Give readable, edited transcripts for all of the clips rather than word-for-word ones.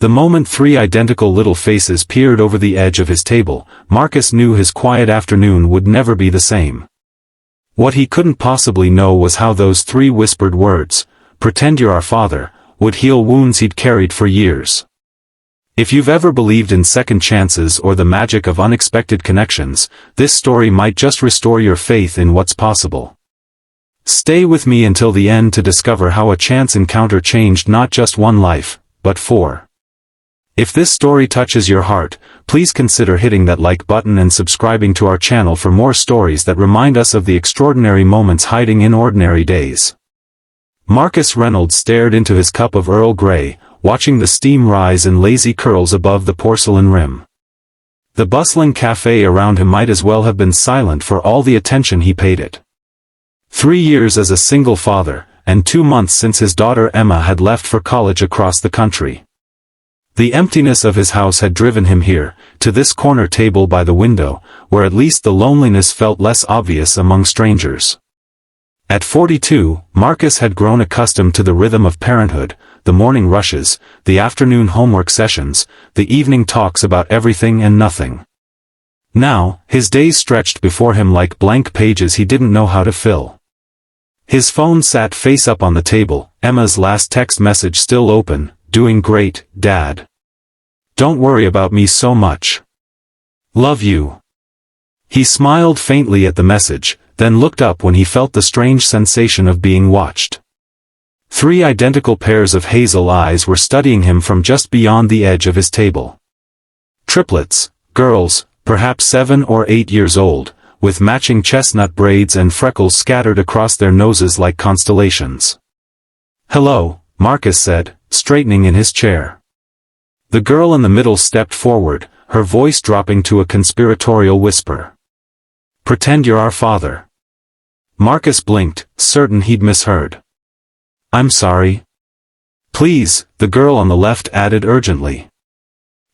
The moment three identical little faces peered over the edge of his table, Marcus knew his quiet afternoon would never be the same. What he couldn't possibly know was how those three whispered words, "Pretend you're our father," would heal wounds he'd carried for years. If you've ever believed in second chances or the magic of unexpected connections, this story might just restore your faith in what's possible. Stay with me until the end to discover how a chance encounter changed not just one life, but four. If this story touches your heart, please consider hitting that like button and subscribing to our channel for more stories that remind us of the extraordinary moments hiding in ordinary days. Marcus Reynolds stared into his cup of Earl Grey, watching the steam rise in lazy curls above the porcelain rim. The bustling cafe around him might as well have been silent for all the attention he paid it. 3 years as a single father, and 2 months since his daughter Emma had left for college across the country. The emptiness of his house had driven him here, to this corner table by the window, where at least the loneliness felt less obvious among strangers. At 42, Marcus had grown accustomed to the rhythm of parenthood, the morning rushes, the afternoon homework sessions, the evening talks about everything and nothing. Now, his days stretched before him like blank pages he didn't know how to fill. His phone sat face up on the table, Emma's last text message still open, "Doing great, Dad. Don't worry about me so much. Love you." He smiled faintly at the message, then looked up when he felt the strange sensation of being watched. 3 identical pairs of hazel eyes were studying him from just beyond the edge of his table. Triplets, girls, perhaps 7 or 8 years old, with matching chestnut braids and freckles scattered across their noses like constellations. "Hello," Marcus said, straightening in his chair. The girl in the middle stepped forward, her voice dropping to a conspiratorial whisper. "Pretend you're our father." Marcus blinked, certain he'd misheard. "I'm sorry." "Please," the girl on the left added urgently.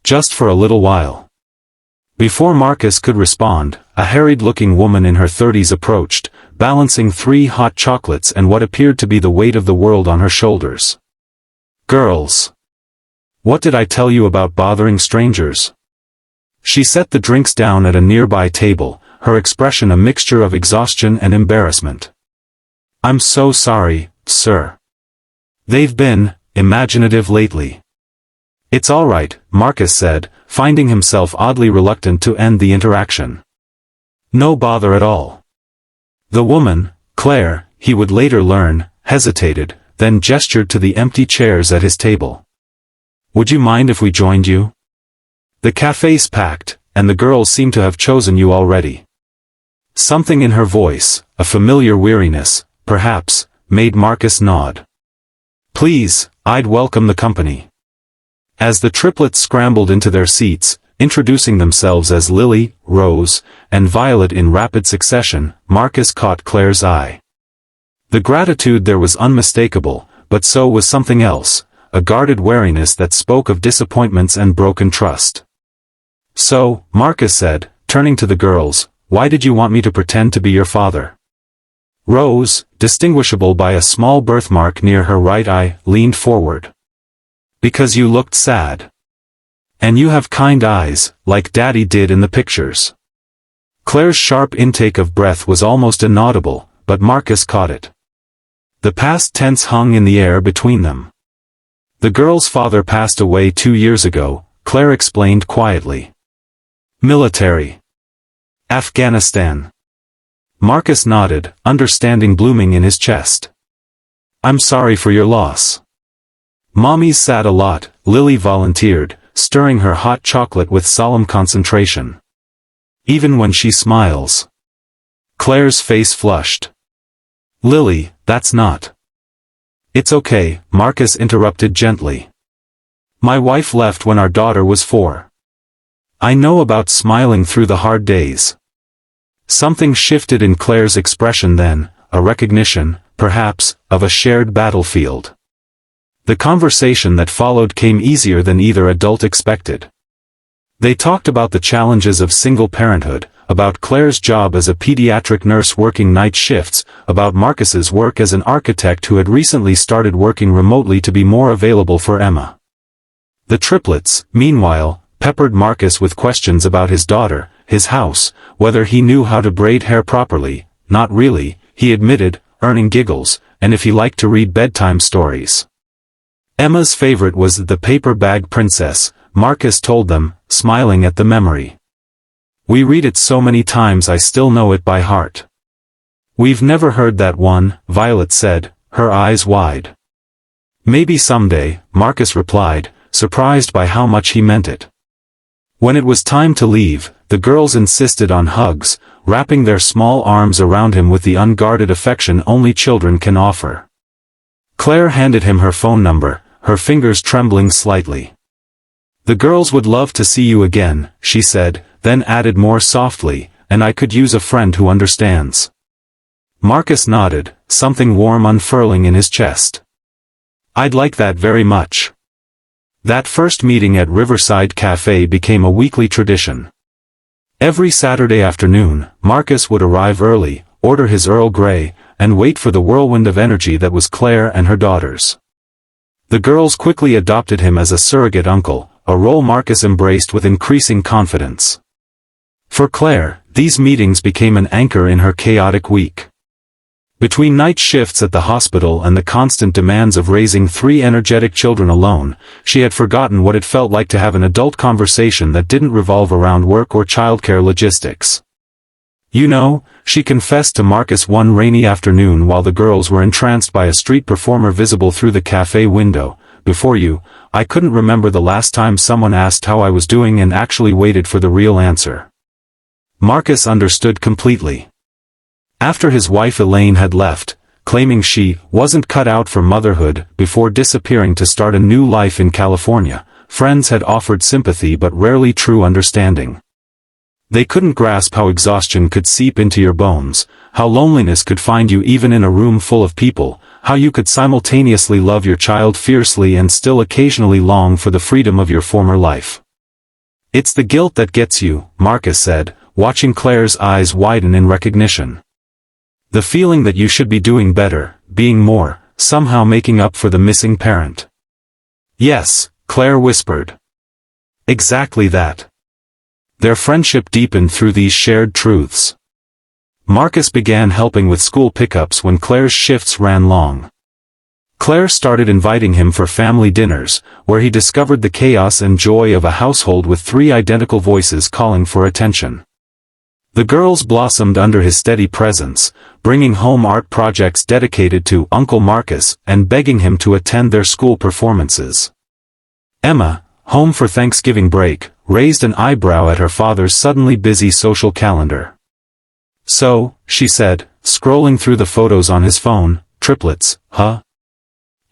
"Just for a little while." Before Marcus could respond, a harried-looking woman in her 30s approached, balancing 3 hot chocolates and what appeared to be the weight of the world on her shoulders. "Girls. What did I tell you about bothering strangers?" She set the drinks down at a nearby table, her expression a mixture of exhaustion and embarrassment. "I'm so sorry, sir. They've been imaginative lately." "It's all right," Marcus said, finding himself oddly reluctant to end the interaction. "No bother at all." The woman, Claire, he would later learn, hesitated, then gestured to the empty chairs at his table. "Would you mind if we joined you? The cafe's packed, and the girls seem to have chosen you already." Something in her voice, a familiar weariness, perhaps, made Marcus nod. "Please, I'd welcome the company." As the triplets scrambled into their seats, introducing themselves as Lily, Rose, and Violet in rapid succession, Marcus caught Claire's eye. The gratitude there was unmistakable, but so was something else, a guarded wariness that spoke of disappointments and broken trust. "So," Marcus said, turning to the girls, "why did you want me to pretend to be your father?" Rose, distinguishable by a small birthmark near her right eye, leaned forward. "Because you looked sad. And you have kind eyes, like Daddy did in the pictures." Claire's sharp intake of breath was almost inaudible, but Marcus caught it. The past tense hung in the air between them. "The girl's father passed away 2 years ago," Claire explained quietly. "Military. Afghanistan." Marcus nodded, understanding blooming in his chest. "I'm sorry for your loss." "Mommy's sad a lot," Lily volunteered, stirring her hot chocolate with solemn concentration. "Even when she smiles." Claire's face flushed. "Lily, that's not." "It's okay," Marcus interrupted gently. "My wife left when our daughter was 4. I know about smiling through the hard days." Something shifted in Claire's expression then, a recognition, perhaps, of a shared battlefield. The conversation that followed came easier than either adult expected. They talked about the challenges of single parenthood, about Claire's job as a pediatric nurse working night shifts, about Marcus's work as an architect who had recently started working remotely to be more available for Emma. The triplets, meanwhile, peppered Marcus with questions about his daughter, his house, whether he knew how to braid hair properly, not really, he admitted, earning giggles, and if he liked to read bedtime stories. Emma's favorite was the paper bag princess, Marcus told them, smiling at the memory. We read it so many times I still know it by heart. We've never heard that one, Violet said, her eyes wide. Maybe someday, Marcus replied, surprised by how much he meant it. When it was time to leave, the girls insisted on hugs, wrapping their small arms around him with the unguarded affection only children can offer. Claire handed him her phone number, her fingers trembling slightly. The girls would love to see you again, she said, then added more softly, and I could use a friend who understands. Marcus nodded, something warm unfurling in his chest. I'd like that very much. That first meeting at Riverside Cafe became a weekly tradition. Every Saturday afternoon, Marcus would arrive early, order his Earl Grey, and wait for the whirlwind of energy that was Claire and her daughters. The girls quickly adopted him as a surrogate uncle, a role Marcus embraced with increasing confidence. For Claire, these meetings became an anchor in her chaotic week. Between night shifts at the hospital and the constant demands of raising 3 energetic children alone, she had forgotten what it felt like to have an adult conversation that didn't revolve around work or childcare logistics. You know, she confessed to Marcus one rainy afternoon while the girls were entranced by a street performer visible through the cafe window, before you, I couldn't remember the last time someone asked how I was doing and actually waited for the real answer. Marcus understood completely. After his wife Elaine had left, claiming she wasn't cut out for motherhood before disappearing to start a new life in California, friends had offered sympathy but rarely true understanding. They couldn't grasp how exhaustion could seep into your bones, how loneliness could find you even in a room full of people, how you could simultaneously love your child fiercely and still occasionally long for the freedom of your former life. It's the guilt that gets you, Marcus said, watching Claire's eyes widen in recognition. The feeling that you should be doing better, being more, somehow making up for the missing parent. Yes, Claire whispered. Exactly that. Their friendship deepened through these shared truths. Marcus began helping with school pickups when Claire's shifts ran long. Claire started inviting him for family dinners, where he discovered the chaos and joy of a household with 3 identical voices calling for attention. The girls blossomed under his steady presence, bringing home art projects dedicated to Uncle Marcus and begging him to attend their school performances. Emma, home for Thanksgiving break, raised an eyebrow at her father's suddenly busy social calendar. So, she said, scrolling through the photos on his phone, triplets, huh?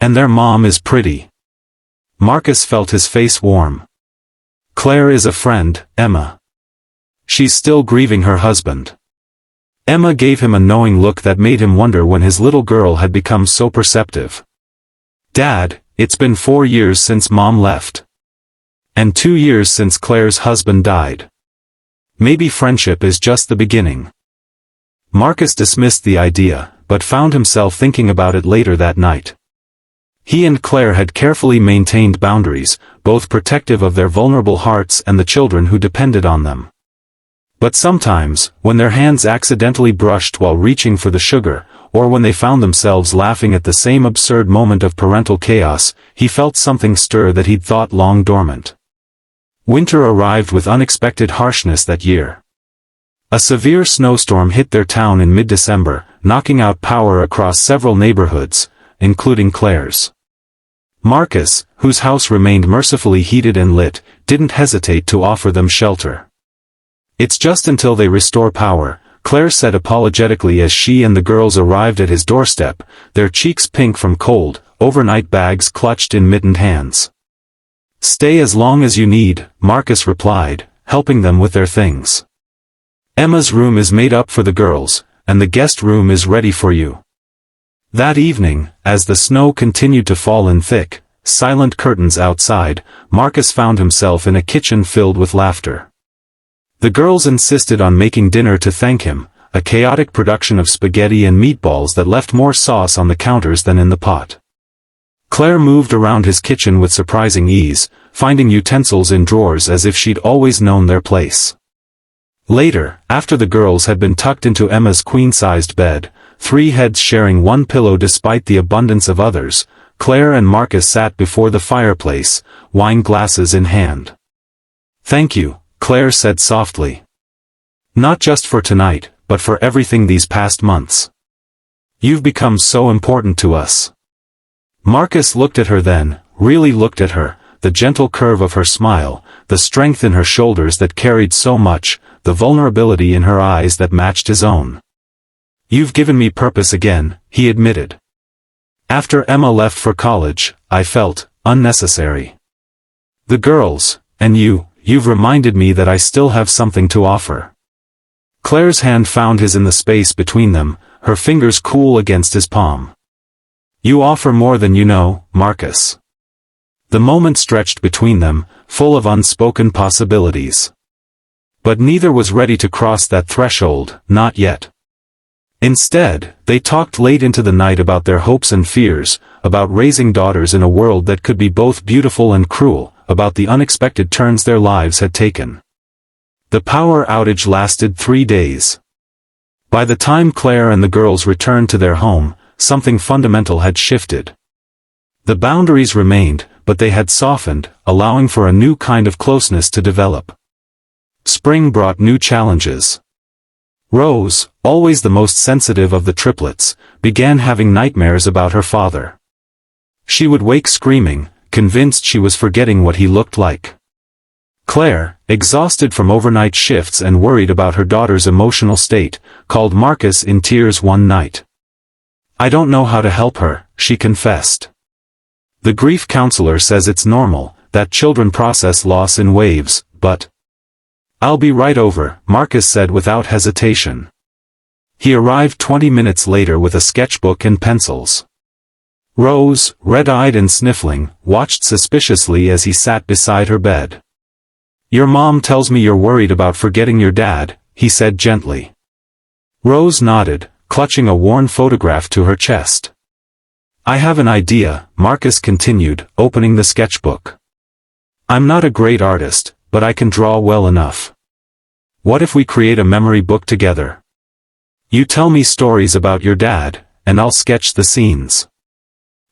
And their mom is pretty. Marcus felt his face warm. Claire is a friend, Emma. She's still grieving her husband. Emma gave him a knowing look that made him wonder when his little girl had become so perceptive. Dad, it's been 4 years since Mom left. And 2 years since Claire's husband died. Maybe friendship is just the beginning. Marcus dismissed the idea, but found himself thinking about it later that night. He and Claire had carefully maintained boundaries, both protective of their vulnerable hearts and the children who depended on them. But sometimes, when their hands accidentally brushed while reaching for the sugar, or when they found themselves laughing at the same absurd moment of parental chaos, he felt something stir that he'd thought long dormant. Winter arrived with unexpected harshness that year. A severe snowstorm hit their town in mid-December, knocking out power across several neighborhoods, including Claire's. Marcus, whose house remained mercifully heated and lit, didn't hesitate to offer them shelter. It's just until they restore power, Claire said apologetically as she and the girls arrived at his doorstep, their cheeks pink from cold, overnight bags clutched in mittened hands. Stay as long as you need, Marcus replied, helping them with their things. Emma's room is made up for the girls, and the guest room is ready for you. That evening, as the snow continued to fall in thick, silent curtains outside, Marcus found himself in a kitchen filled with laughter. The girls insisted on making dinner to thank him, a chaotic production of spaghetti and meatballs that left more sauce on the counters than in the pot. Claire moved around his kitchen with surprising ease, finding utensils in drawers as if she'd always known their place. Later, after the girls had been tucked into Emma's queen-sized bed, 3 heads sharing one pillow despite the abundance of others, Claire and Marcus sat before the fireplace, wine glasses in hand. "Thank you," Claire said softly. "Not just for tonight, but for everything these past months. You've become so important to us." Marcus looked at her then, really looked at her, the gentle curve of her smile, the strength in her shoulders that carried so much, the vulnerability in her eyes that matched his own. "You've given me purpose again," he admitted. "After Emma left for college, I felt unnecessary. The girls, and you've reminded me that I still have something to offer." Claire's hand found his in the space between them, her fingers cool against his palm. "You offer more than you know, Marcus." The moment stretched between them, full of unspoken possibilities. But neither was ready to cross that threshold, not yet. Instead, they talked late into the night about their hopes and fears, about raising daughters in a world that could be both beautiful and cruel, about the unexpected turns their lives had taken. The power outage lasted 3 days. By the time Claire and the girls returned to their home, something fundamental had shifted. The boundaries remained, but they had softened, allowing for a new kind of closeness to develop. Spring brought new challenges. Rose, always the most sensitive of the triplets, began having nightmares about her father. She would wake screaming, convinced she was forgetting what he looked like. Claire, exhausted from overnight shifts and worried about her daughter's emotional state, called Marcus in tears one night. "I don't know how to help her," she confessed. "The grief counselor says it's normal, that children process loss in waves, but—" "I'll be right over," Marcus said without hesitation. He arrived 20 minutes later with a sketchbook and pencils. Rose, red-eyed and sniffling, watched suspiciously as he sat beside her bed. "Your mom tells me you're worried about forgetting your dad," he said gently. Rose nodded, clutching a worn photograph to her chest. "I have an idea," Marcus continued, opening the sketchbook. "I'm not a great artist, but I can draw well enough. What if we create a memory book together? You tell me stories about your dad, and I'll sketch the scenes.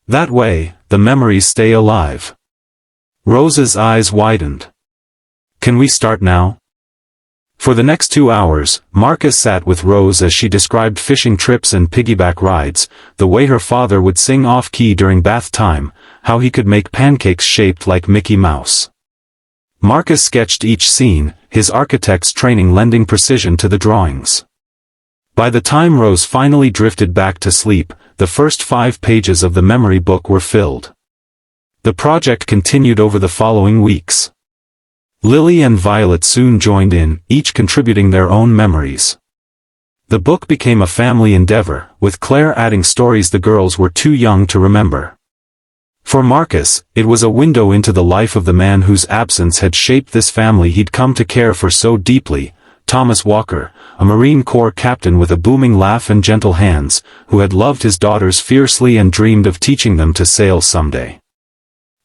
That way, the memories stay alive." Rose's eyes widened. "Can we start now?" For the next 2 hours, Marcus sat with Rose as she described fishing trips and piggyback rides, the way her father would sing off-key during bath time, how he could make pancakes shaped like Mickey Mouse. Marcus sketched each scene, his architect's training lending precision to the drawings. By the time Rose finally drifted back to sleep, the first 5 pages of the memory book were filled. The project continued over the following weeks. Lily and Violet soon joined in, each contributing their own memories. The book became a family endeavor, with Claire adding stories the girls were too young to remember. For Marcus, it was a window into the life of the man whose absence had shaped this family he'd come to care for so deeply, Thomas Walker, a Marine Corps captain with a booming laugh and gentle hands, who had loved his daughters fiercely and dreamed of teaching them to sail someday.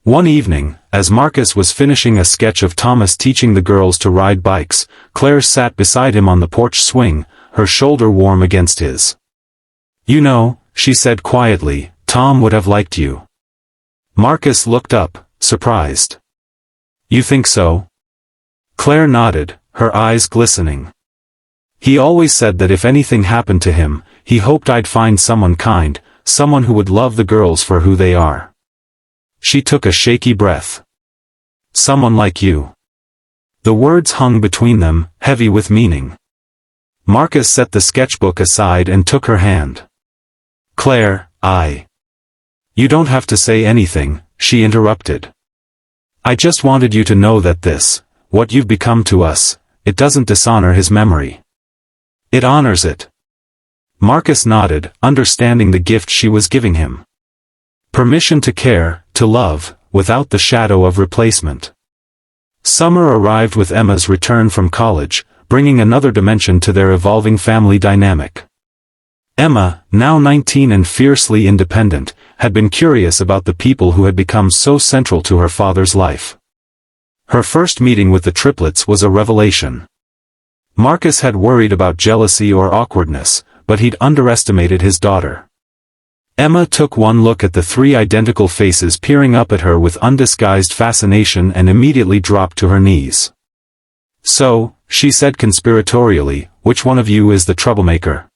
One evening, as Marcus was finishing a sketch of Thomas teaching the girls to ride bikes, Claire sat beside him on the porch swing, her shoulder warm against his. "You know," she said quietly, "Tom would have liked you." Marcus looked up, surprised. "You think so?" Claire nodded, her eyes glistening. "He always said that if anything happened to him, he hoped I'd find someone kind, someone who would love the girls for who they are." She took a shaky breath. "Someone like you." The words hung between them, heavy with meaning. Marcus set the sketchbook aside and took her hand. "Claire, You don't have to say anything," she interrupted. "I just wanted you to know that this, what you've become to us, it doesn't dishonor his memory. It honors it." Marcus nodded, understanding the gift she was giving him. Permission to care, to love, without the shadow of replacement. Summer arrived with Emma's return from college, bringing another dimension to their evolving family dynamic. Emma, now 19 and fiercely independent, had been curious about the people who had become so central to her father's life. Her first meeting with the triplets was a revelation. Marcus had worried about jealousy or awkwardness, but he'd underestimated his daughter. Emma took one look at the three identical faces peering up at her with undisguised fascination and immediately dropped to her knees. "So," she said conspiratorially, "which one of you is the troublemaker?"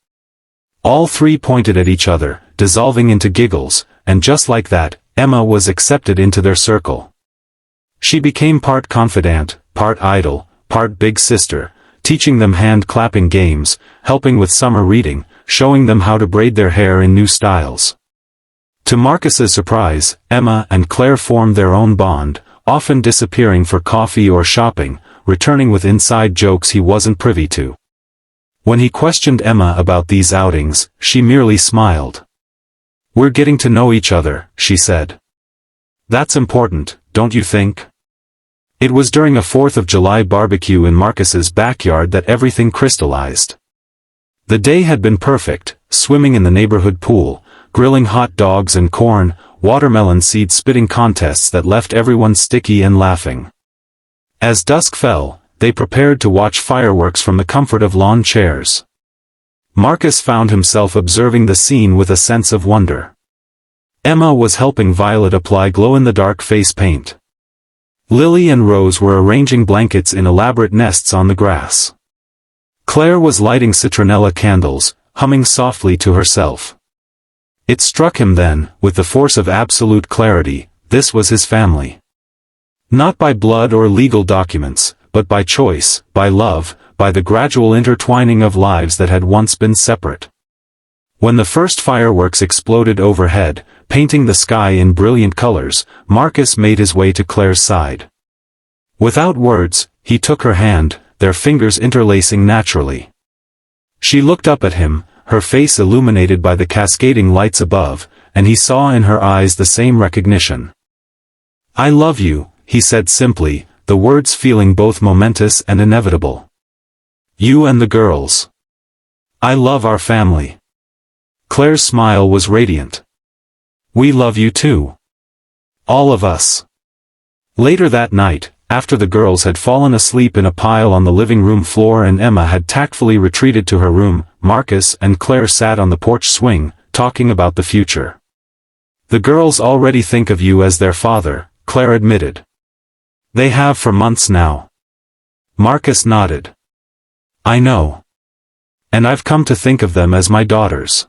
All three pointed at each other, dissolving into giggles, and just like that, Emma was accepted into their circle. She became part confidant, part idol, part big sister, teaching them hand-clapping games, helping with summer reading, showing them how to braid their hair in new styles. To Marcus's surprise, Emma and Claire formed their own bond, often disappearing for coffee or shopping, returning with inside jokes he wasn't privy to. When he questioned Emma about these outings, she merely smiled. "We're getting to know each other," she said. "That's important, don't you think?" It was during a 4th of July barbecue in Marcus's backyard that everything crystallized. The day had been perfect, swimming in the neighborhood pool, grilling hot dogs and corn, watermelon seed spitting contests that left everyone sticky and laughing. As dusk fell, they prepared to watch fireworks from the comfort of lawn chairs. Marcus found himself observing the scene with a sense of wonder. Emma was helping Violet apply glow-in-the-dark face paint. Lily and Rose were arranging blankets in elaborate nests on the grass. Claire was lighting citronella candles, humming softly to herself. It struck him then, with the force of absolute clarity, this was his family. Not by blood or legal documents, but by choice, by love, by the gradual intertwining of lives that had once been separate. When the first fireworks exploded overhead, painting the sky in brilliant colors, Marcus made his way to Claire's side. Without words, he took her hand, their fingers interlacing naturally. She looked up at him, her face illuminated by the cascading lights above, and he saw in her eyes the same recognition. "I love you," he said simply, the words feeling both momentous and inevitable. "You and the girls. I love our family." Claire's smile was radiant. "We love you too. All of us." Later that night, after the girls had fallen asleep in a pile on the living room floor and Emma had tactfully retreated to her room, Marcus and Claire sat on the porch swing, talking about the future. "The girls already think of you as their father," Claire admitted. "They have for months now." Marcus nodded. "I know. And I've come to think of them as my daughters."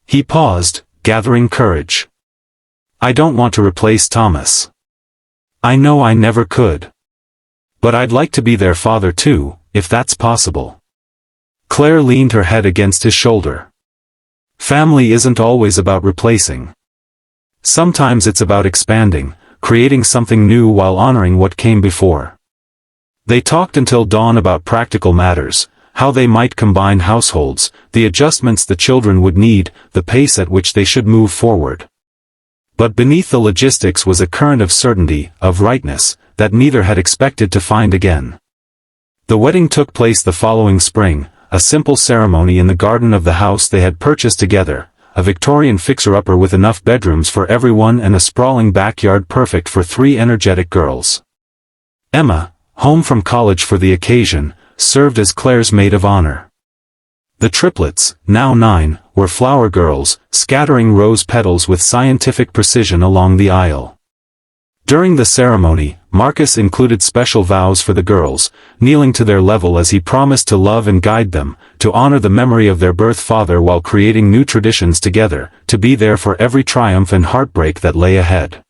He paused, gathering courage. "I don't want to replace Thomas. I know I never could. But I'd like to be their father too, if that's possible." Claire leaned her head against his shoulder. "Family isn't always about replacing. Sometimes it's about expanding, creating something new while honoring what came before." They talked until dawn about practical matters, how they might combine households, the adjustments the children would need, the pace at which they should move forward. But beneath the logistics was a current of certainty, of rightness, that neither had expected to find again. The wedding took place the following spring, a simple ceremony in the garden of the house they had purchased together, a Victorian fixer-upper with enough bedrooms for everyone and a sprawling backyard perfect for three energetic girls. Emma, home from college for the occasion, served as Claire's maid of honor. The triplets, now 9, were flower girls, scattering rose petals with scientific precision along the aisle. During the ceremony, Marcus included special vows for the girls, kneeling to their level as he promised to love and guide them, to honor the memory of their birth father while creating new traditions together, to be there for every triumph and heartbreak that lay ahead.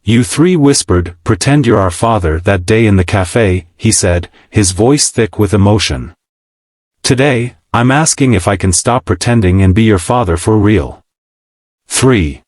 "You three whispered, 'Pretend you're our father,' that day in the cafe," he said, his voice thick with emotion. "Today, I'm asking if I can stop pretending and be your father for real." 3.